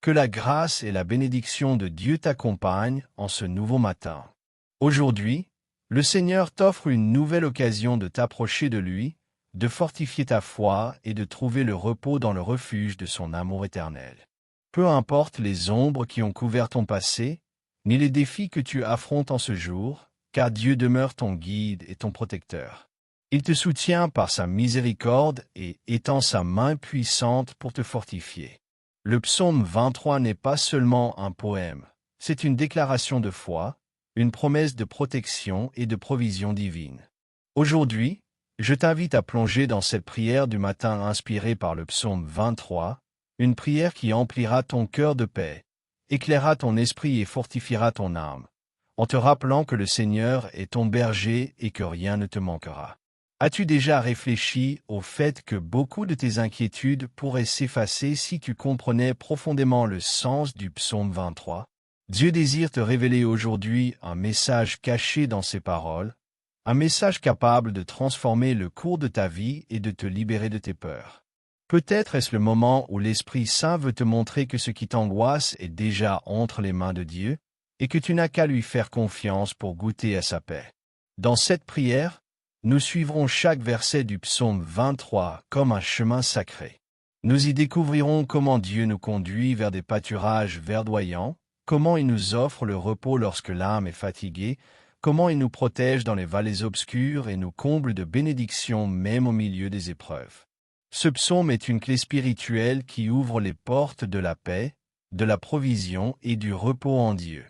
Que la grâce et la bénédiction de Dieu t'accompagnent en ce nouveau matin. Aujourd'hui, le Seigneur t'offre une nouvelle occasion de t'approcher de lui, de fortifier ta foi et de trouver le repos dans le refuge de son amour éternel. Peu importe les ombres qui ont couvert ton passé, ni les défis que tu affrontes en ce jour, car Dieu demeure ton guide et ton protecteur. Il te soutient par sa miséricorde et étend sa main puissante pour te fortifier. Le psaume 23 n'est pas seulement un poème, c'est une déclaration de foi, une promesse de protection et de provision divine. Aujourd'hui, je t'invite à plonger dans cette prière du matin inspirée par le psaume 23, une prière qui emplira ton cœur de paix, éclairera ton esprit et fortifiera ton âme, en te rappelant que le Seigneur est ton berger et que rien ne te manquera. As-tu déjà réfléchi au fait que beaucoup de tes inquiétudes pourraient s'effacer si tu comprenais profondément le sens du psaume 23? Dieu désire te révéler aujourd'hui un message caché dans ses paroles, un message capable de transformer le cours de ta vie et de te libérer de tes peurs. Peut-être est-ce le moment où l'Esprit Saint veut te montrer que ce qui t'angoisse est déjà entre les mains de Dieu et que tu n'as qu'à lui faire confiance pour goûter à sa paix. Dans cette prière, nous suivrons chaque verset du psaume 23 comme un chemin sacré. Nous y découvrirons comment Dieu nous conduit vers des pâturages verdoyants, comment il nous offre le repos lorsque l'âme est fatiguée, comment il nous protège dans les vallées obscures et nous comble de bénédictions même au milieu des épreuves. Ce psaume est une clé spirituelle qui ouvre les portes de la paix, de la provision et du repos en Dieu.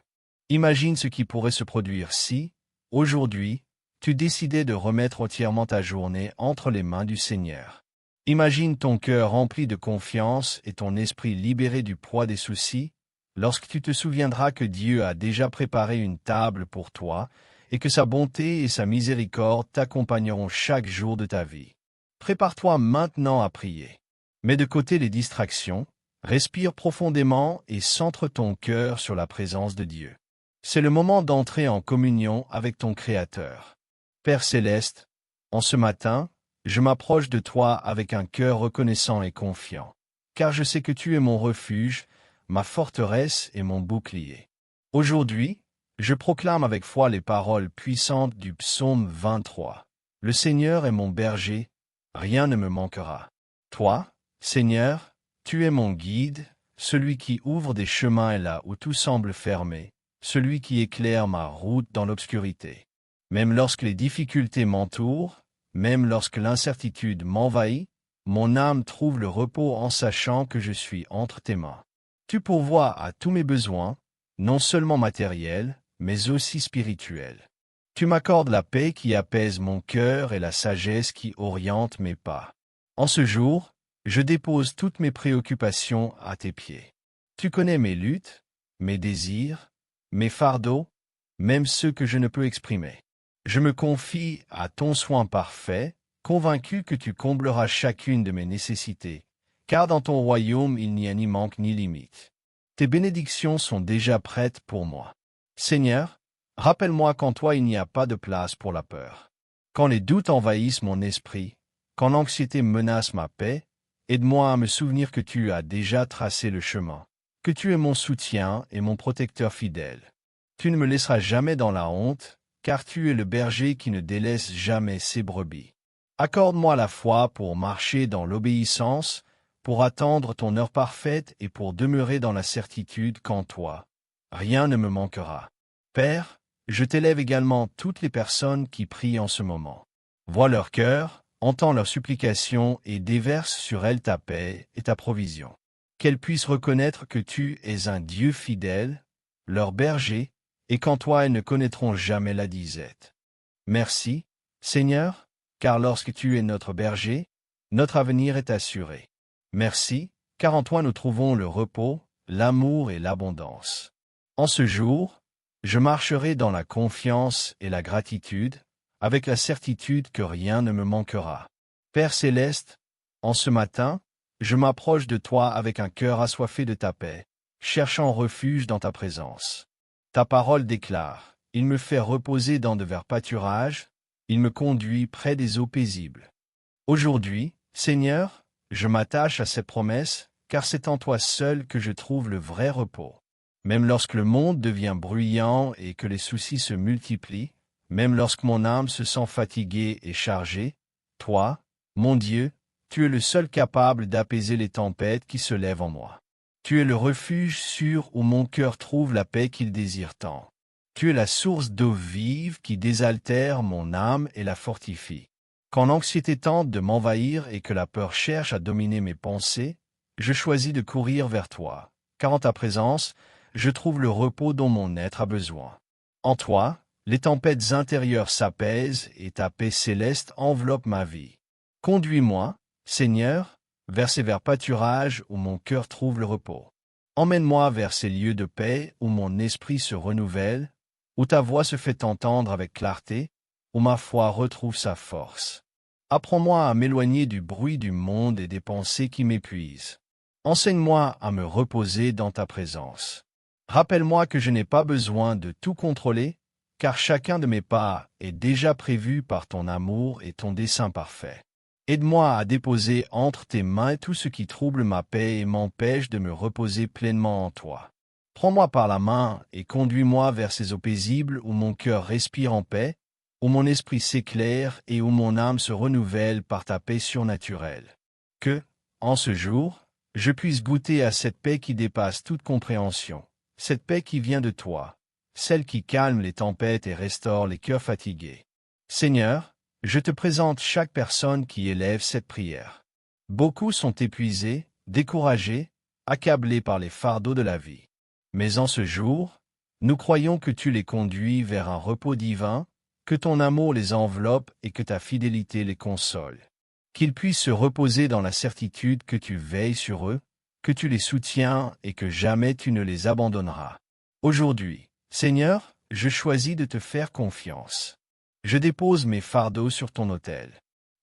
Imagine ce qui pourrait se produire si, aujourd'hui, tu décidais de remettre entièrement ta journée entre les mains du Seigneur. Imagine ton cœur rempli de confiance et ton esprit libéré du poids des soucis, lorsque tu te souviendras que Dieu a déjà préparé une table pour toi et que sa bonté et sa miséricorde t'accompagneront chaque jour de ta vie. Prépare-toi maintenant à prier. Mets de côté les distractions, respire profondément et centre ton cœur sur la présence de Dieu. C'est le moment d'entrer en communion avec ton Créateur. Père céleste, en ce matin, je m'approche de toi avec un cœur reconnaissant et confiant, car je sais que tu es mon refuge, ma forteresse et mon bouclier. Aujourd'hui, je proclame avec foi les paroles puissantes du psaume 23. Le Seigneur est mon berger, rien ne me manquera. Toi, Seigneur, tu es mon guide, celui qui ouvre des chemins là où tout semble fermé, celui qui éclaire ma route dans l'obscurité. Même lorsque les difficultés m'entourent, même lorsque l'incertitude m'envahit, mon âme trouve le repos en sachant que je suis entre tes mains. Tu pourvois à tous mes besoins, non seulement matériels, mais aussi spirituels. Tu m'accordes la paix qui apaise mon cœur et la sagesse qui oriente mes pas. En ce jour, je dépose toutes mes préoccupations à tes pieds. Tu connais mes luttes, mes désirs, mes fardeaux, même ceux que je ne peux exprimer. Je me confie à ton soin parfait, convaincu que tu combleras chacune de mes nécessités, car dans ton royaume il n'y a ni manque ni limite. Tes bénédictions sont déjà prêtes pour moi. Seigneur, rappelle-moi qu'en toi il n'y a pas de place pour la peur. Quand les doutes envahissent mon esprit, quand l'anxiété menace ma paix, aide-moi à me souvenir que tu as déjà tracé le chemin, que tu es mon soutien et mon protecteur fidèle. Tu ne me laisseras jamais dans la honte, car tu es le berger qui ne délaisse jamais ses brebis. Accorde-moi la foi pour marcher dans l'obéissance, pour attendre ton heure parfaite et pour demeurer dans la certitude qu'en toi, rien ne me manquera. Père, je t'élève également toutes les personnes qui prient en ce moment. Vois leur cœur, entends leurs supplications et déverse sur elles ta paix et ta provision. Qu'elles puissent reconnaître que tu es un Dieu fidèle, leur berger, et qu'en toi elles ne connaîtront jamais la disette. Merci, Seigneur, car lorsque tu es notre berger, notre avenir est assuré. Merci, car en toi nous trouvons le repos, l'amour et l'abondance. En ce jour, je marcherai dans la confiance et la gratitude, avec la certitude que rien ne me manquera. Père céleste, en ce matin, je m'approche de toi avec un cœur assoiffé de ta paix, cherchant refuge dans ta présence. Ta parole déclare, il me fait reposer dans de verts pâturages, il me conduit près des eaux paisibles. Aujourd'hui, Seigneur, je m'attache à cette promesse, car c'est en toi seul que je trouve le vrai repos. Même lorsque le monde devient bruyant et que les soucis se multiplient, même lorsque mon âme se sent fatiguée et chargée, toi, mon Dieu, tu es le seul capable d'apaiser les tempêtes qui se lèvent en moi. Tu es le refuge sûr où mon cœur trouve la paix qu'il désire tant. Tu es la source d'eau vive qui désaltère mon âme et la fortifie. Quand l'anxiété tente de m'envahir et que la peur cherche à dominer mes pensées, je choisis de courir vers toi, car en ta présence, je trouve le repos dont mon être a besoin. En toi, les tempêtes intérieures s'apaisent et ta paix céleste enveloppe ma vie. Conduis-moi, Seigneur, vers ces verts pâturages où mon cœur trouve le repos. Emmène-moi vers ces lieux de paix où mon esprit se renouvelle, où ta voix se fait entendre avec clarté, où ma foi retrouve sa force. Apprends-moi à m'éloigner du bruit du monde et des pensées qui m'épuisent. Enseigne-moi à me reposer dans ta présence. Rappelle-moi que je n'ai pas besoin de tout contrôler, car chacun de mes pas est déjà prévu par ton amour et ton dessein parfait. Aide-moi à déposer entre tes mains tout ce qui trouble ma paix et m'empêche de me reposer pleinement en toi. Prends-moi par la main et conduis-moi vers ces eaux paisibles où mon cœur respire en paix, où mon esprit s'éclaire et où mon âme se renouvelle par ta paix surnaturelle. Que, en ce jour, je puisse goûter à cette paix qui dépasse toute compréhension, cette paix qui vient de toi, celle qui calme les tempêtes et restaure les cœurs fatigués. Seigneur, je te présente chaque personne qui élève cette prière. Beaucoup sont épuisés, découragés, accablés par les fardeaux de la vie. Mais en ce jour, nous croyons que tu les conduis vers un repos divin, que ton amour les enveloppe et que ta fidélité les console. Qu'ils puissent se reposer dans la certitude que tu veilles sur eux, que tu les soutiens et que jamais tu ne les abandonneras. Aujourd'hui, Seigneur, je choisis de te faire confiance. Je dépose mes fardeaux sur ton autel.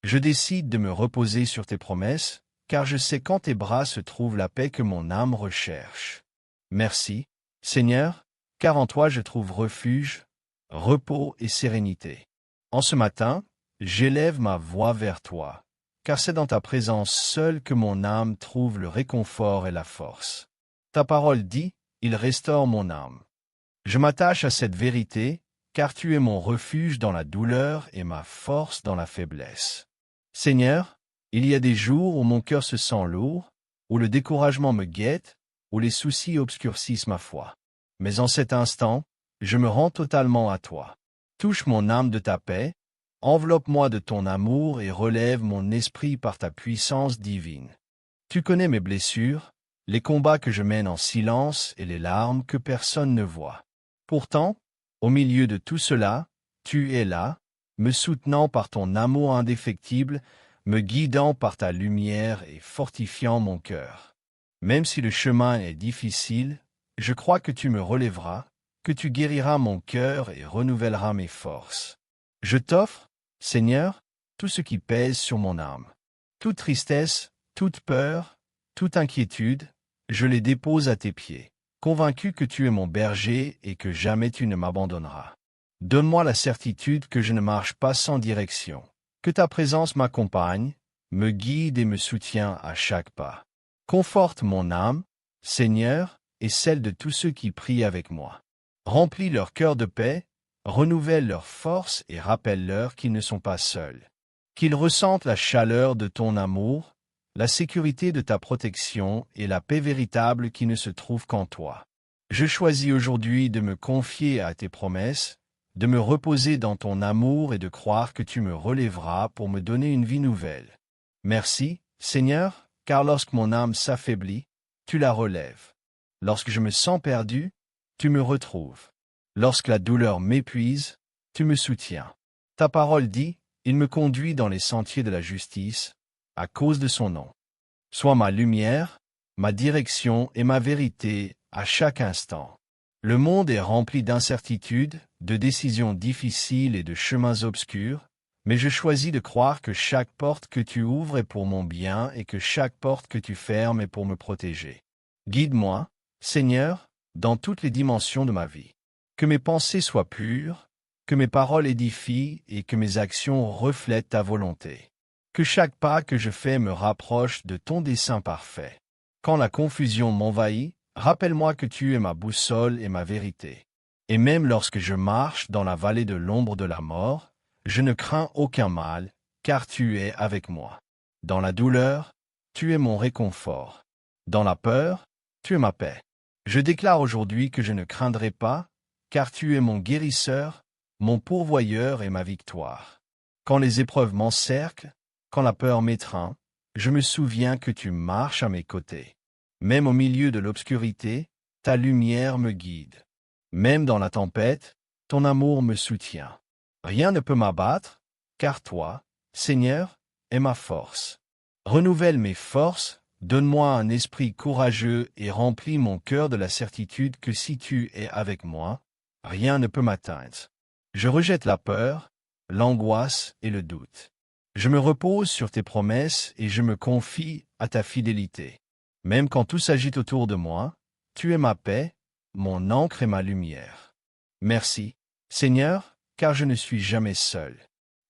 Je décide de me reposer sur tes promesses, car je sais qu'en tes bras se trouve la paix que mon âme recherche. Merci, Seigneur, car en toi je trouve refuge, repos et sérénité. En ce matin, j'élève ma voix vers toi, car c'est dans ta présence seule que mon âme trouve le réconfort et la force. Ta parole dit, il restaure mon âme. Je m'attache à cette vérité, car tu es mon refuge dans la douleur et ma force dans la faiblesse. Seigneur, il y a des jours où mon cœur se sent lourd, où le découragement me guette, où les soucis obscurcissent ma foi. Mais en cet instant, je me rends totalement à toi. Touche mon âme de ta paix, enveloppe-moi de ton amour et relève mon esprit par ta puissance divine. Tu connais mes blessures, les combats que je mène en silence et les larmes que personne ne voit. Pourtant, au milieu de tout cela, tu es là, me soutenant par ton amour indéfectible, me guidant par ta lumière et fortifiant mon cœur. Même si le chemin est difficile, je crois que tu me relèveras, que tu guériras mon cœur et renouvelleras mes forces. Je t'offre, Seigneur, tout ce qui pèse sur mon âme. Toute tristesse, toute peur, toute inquiétude, je les dépose à tes pieds, convaincu que tu es mon berger et que jamais tu ne m'abandonneras. Donne-moi la certitude que je ne marche pas sans direction, que ta présence m'accompagne, me guide et me soutient à chaque pas. Conforte mon âme, Seigneur, et celle de tous ceux qui prient avec moi. Remplis leur cœur de paix, renouvelle leur force et rappelle-leur qu'ils ne sont pas seuls. Qu'ils ressentent la chaleur de ton amour, la sécurité de ta protection et la paix véritable qui ne se trouve qu'en toi. Je choisis aujourd'hui de me confier à tes promesses, de me reposer dans ton amour et de croire que tu me relèveras pour me donner une vie nouvelle. Merci, Seigneur, car lorsque mon âme s'affaiblit, tu la relèves. Lorsque je me sens perdu, tu me retrouves. Lorsque la douleur m'épuise, tu me soutiens. Ta parole dit, il me conduit dans les sentiers de la justice, à cause de son nom. Sois ma lumière, ma direction et ma vérité à chaque instant. Le monde est rempli d'incertitudes, de décisions difficiles et de chemins obscurs, mais je choisis de croire que chaque porte que tu ouvres est pour mon bien et que chaque porte que tu fermes est pour me protéger. Guide-moi, Seigneur, dans toutes les dimensions de ma vie. Que mes pensées soient pures, que mes paroles édifient et que mes actions reflètent ta volonté. Que chaque pas que je fais me rapproche de ton dessein parfait. Quand la confusion m'envahit, rappelle-moi que tu es ma boussole et ma vérité. Et même lorsque je marche dans la vallée de l'ombre de la mort, je ne crains aucun mal, car tu es avec moi. Dans la douleur, tu es mon réconfort. Dans la peur, tu es ma paix. Je déclare aujourd'hui que je ne craindrai pas, car tu es mon guérisseur, mon pourvoyeur et ma victoire. Quand les épreuves m'encerclent, quand la peur m'étreint, je me souviens que tu marches à mes côtés. Même au milieu de l'obscurité, ta lumière me guide. Même dans la tempête, ton amour me soutient. Rien ne peut m'abattre, car toi, Seigneur, es ma force. Renouvelle mes forces, donne-moi un esprit courageux et remplis mon cœur de la certitude que si tu es avec moi, rien ne peut m'atteindre. Je rejette la peur, l'angoisse et le doute. Je me repose sur tes promesses et je me confie à ta fidélité. Même quand tout s'agite autour de moi, tu es ma paix, mon encre et ma lumière. Merci, Seigneur, car je ne suis jamais seul.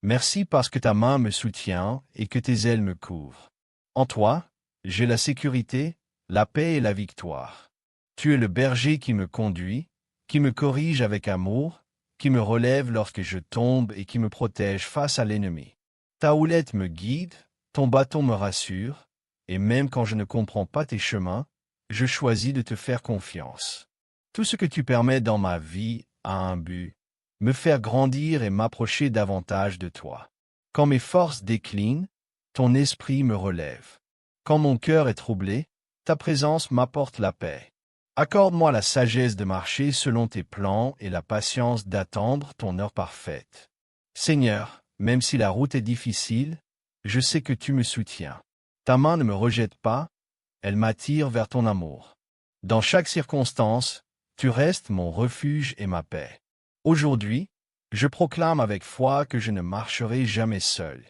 Merci parce que ta main me soutient et que tes ailes me couvrent. En toi, j'ai la sécurité, la paix et la victoire. Tu es le berger qui me conduit, qui me corrige avec amour, qui me relève lorsque je tombe et qui me protège face à l'ennemi. Ta houlette me guide, ton bâton me rassure, et même quand je ne comprends pas tes chemins, je choisis de te faire confiance. Tout ce que tu permets dans ma vie a un but, me faire grandir et m'approcher davantage de toi. Quand mes forces déclinent, ton esprit me relève. Quand mon cœur est troublé, ta présence m'apporte la paix. Accorde-moi la sagesse de marcher selon tes plans et la patience d'attendre ton heure parfaite. Seigneur, même si la route est difficile, je sais que tu me soutiens. Ta main ne me rejette pas, elle m'attire vers ton amour. Dans chaque circonstance, tu restes mon refuge et ma paix. Aujourd'hui, je proclame avec foi que je ne marcherai jamais seul.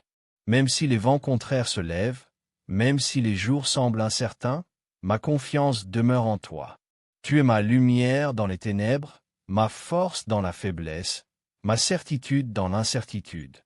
Même si les vents contraires se lèvent, même si les jours semblent incertains, ma confiance demeure en toi. Tu es ma lumière dans les ténèbres, ma force dans la faiblesse, ma certitude dans l'incertitude.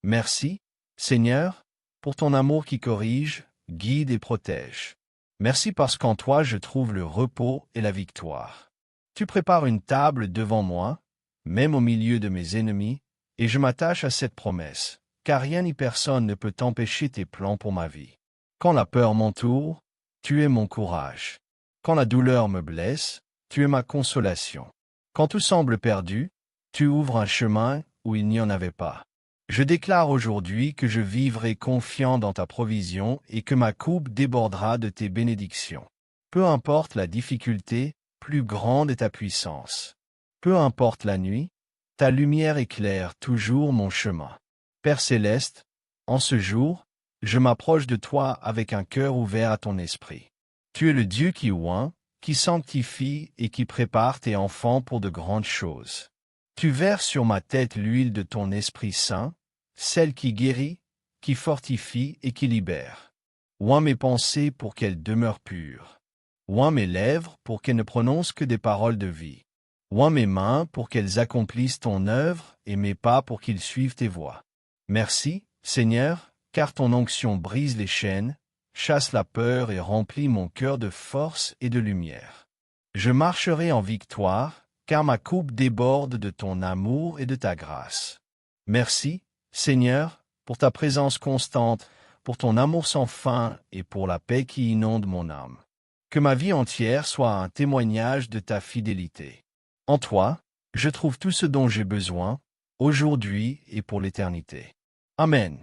Merci, Seigneur, pour ton amour qui corrige, guide et protège. Merci parce qu'en toi je trouve le repos et la victoire. Tu prépares une table devant moi, même au milieu de mes ennemis, et je m'attache à cette promesse, car rien ni personne ne peut empêcher tes plans pour ma vie. Quand la peur m'entoure, tu es mon courage. Quand la douleur me blesse, tu es ma consolation. Quand tout semble perdu, tu ouvres un chemin où il n'y en avait pas. Je déclare aujourd'hui que je vivrai confiant dans ta provision et que ma coupe débordera de tes bénédictions. Peu importe la difficulté, plus grande est ta puissance. Peu importe la nuit, ta lumière éclaire toujours mon chemin. Père céleste, en ce jour, je m'approche de toi avec un cœur ouvert à ton esprit. Tu es le Dieu qui oint, qui sanctifie et qui prépare tes enfants pour de grandes choses. Tu verses sur ma tête l'huile de ton Esprit Saint, celle qui guérit, qui fortifie et qui libère. Oins mes pensées pour qu'elles demeurent pures. Oins mes lèvres pour qu'elles ne prononcent que des paroles de vie. Oins mes mains pour qu'elles accomplissent ton œuvre et mes pas pour qu'ils suivent tes voies. Merci, Seigneur, car ton onction brise les chaînes, chasse la peur et remplit mon cœur de force et de lumière. Je marcherai en victoire, car ma coupe déborde de ton amour et de ta grâce. Merci, Seigneur, pour ta présence constante, pour ton amour sans fin et pour la paix qui inonde mon âme. Que ma vie entière soit un témoignage de ta fidélité. En toi, je trouve tout ce dont j'ai besoin, aujourd'hui et pour l'éternité. Amen.